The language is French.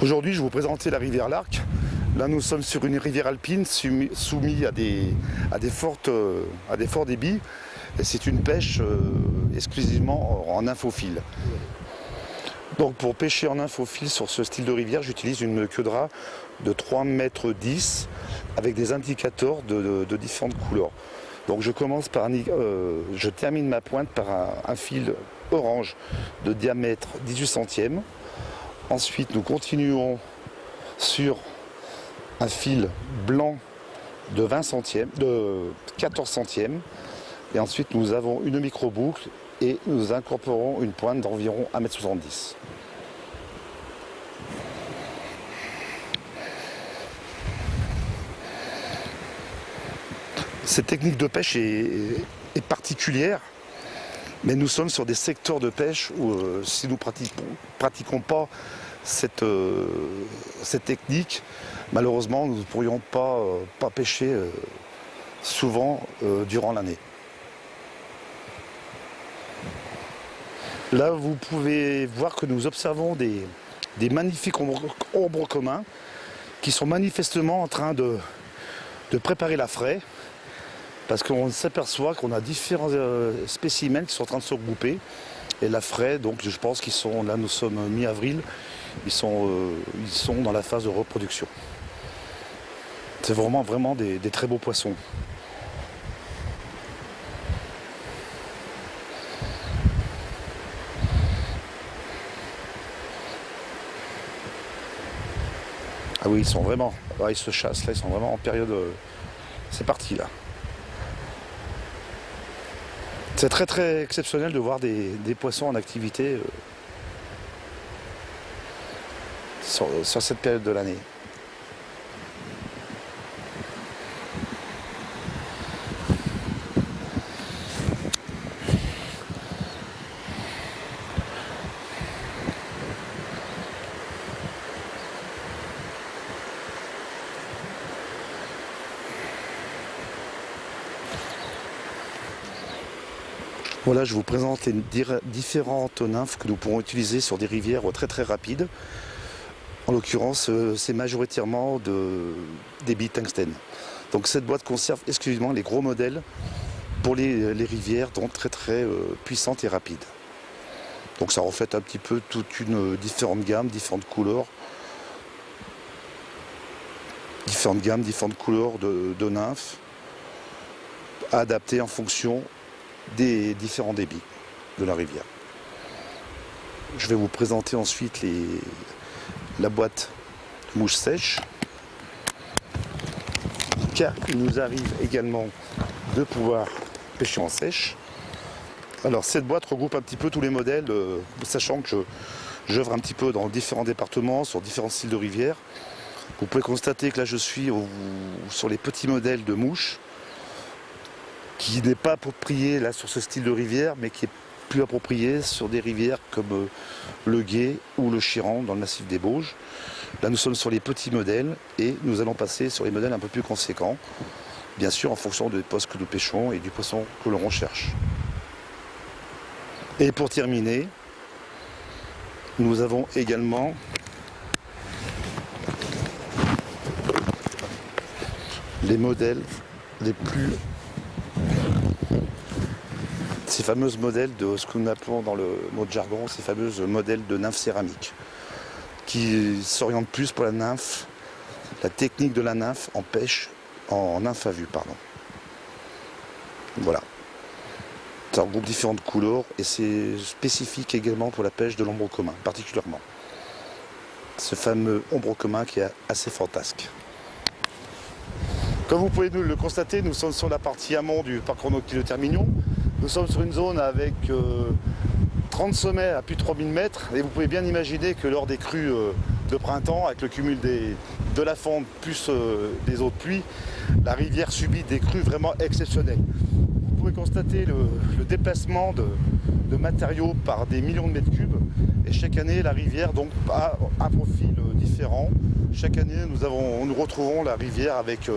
Aujourd'hui, je vais vous présenter la rivière Larc. Là, nous sommes sur une rivière alpine soumise à des forts débits. Et c'est une pêche exclusivement en infophile. Donc pour pêcher en infophile sur ce style de rivière, j'utilise une queue de rat de 3,10 mètres avec des indicateurs de différentes couleurs. Donc je termine ma pointe par un fil orange de diamètre 18 centièmes. Ensuite, nous continuons sur un fil blanc de 14 centièmes. Et ensuite, nous avons une micro-boucle et nous incorporons une pointe d'environ 1,70 m. Cette technique de pêche est particulière, mais nous sommes sur des secteurs de pêche où si nous pratiquons pas cette technique, malheureusement nous ne pourrions pas pêcher souvent durant l'année. Là, vous pouvez voir que nous observons des magnifiques ombres communs qui sont manifestement en train de préparer la fraie, parce qu'on s'aperçoit qu'on a différents spécimens qui sont en train de se regrouper. Et la fraie, donc je pense qu'ils sont, là nous sommes mi-avril, ils sont dans la phase de reproduction. C'est vraiment des très beaux poissons. Ah oui, ils sont vraiment, ils se chassent, là ils sont vraiment en période, c'est parti là. C'est très exceptionnel de voir des poissons en activité sur cette période de l'année. Voilà, je vous présente les différentes nymphes que nous pourrons utiliser sur des rivières très rapides. En l'occurrence, c'est majoritairement des billes tungstène. Donc cette boîte conserve exclusivement les gros modèles pour les rivières, donc très puissantes et rapides. Donc ça reflète un petit peu toute une différentes gammes, différentes couleurs. Différentes couleurs de nymphes, adaptées en fonction des différents débits de la rivière. Je vais vous présenter ensuite la boîte mouche sèche, car il nous arrive également de pouvoir pêcher en sèche. Alors cette boîte regroupe un petit peu tous les modèles, sachant que j'œuvre un petit peu dans différents départements, sur différents styles de rivières. Vous pouvez constater que là je suis sur les petits modèles de mouches, qui n'est pas approprié là sur ce style de rivière, mais qui est plus approprié sur des rivières comme le Gué ou le Chiran dans le massif des Bauges. Là nous sommes sur les petits modèles et nous allons passer sur les modèles un peu plus conséquents, bien sûr en fonction des postes que nous pêchons et du poisson que l'on recherche. Et pour terminer, nous avons également les modèles les plus... Ces fameuses modèles de ce que nous appelons dans le mot de jargon, ces fameuses modèles de nymphes céramiques, qui s'orientent plus pour la nymphe, la technique de la nymphe en pêche, en nymphe à vue, pardon. Voilà. Ça regroupe différentes couleurs et c'est spécifique également pour la pêche de l'ombre commun, particulièrement. Ce fameux ombre commun qui est assez fantasque. Comme vous pouvez le constater, nous sommes sur la partie amont du parc Renaud-Quilles-le-Termignon. Nous sommes sur une zone avec 30 sommets à plus de 3000 mètres et vous pouvez bien imaginer que lors des crues de printemps, avec le cumul de la fonte plus des eaux de pluie, la rivière subit des crues vraiment exceptionnelles. Vous pouvez constater le déplacement de matériaux par des millions de mètres cubes et chaque année la rivière donc a un profil différent. Chaque année nous retrouvons la rivière avec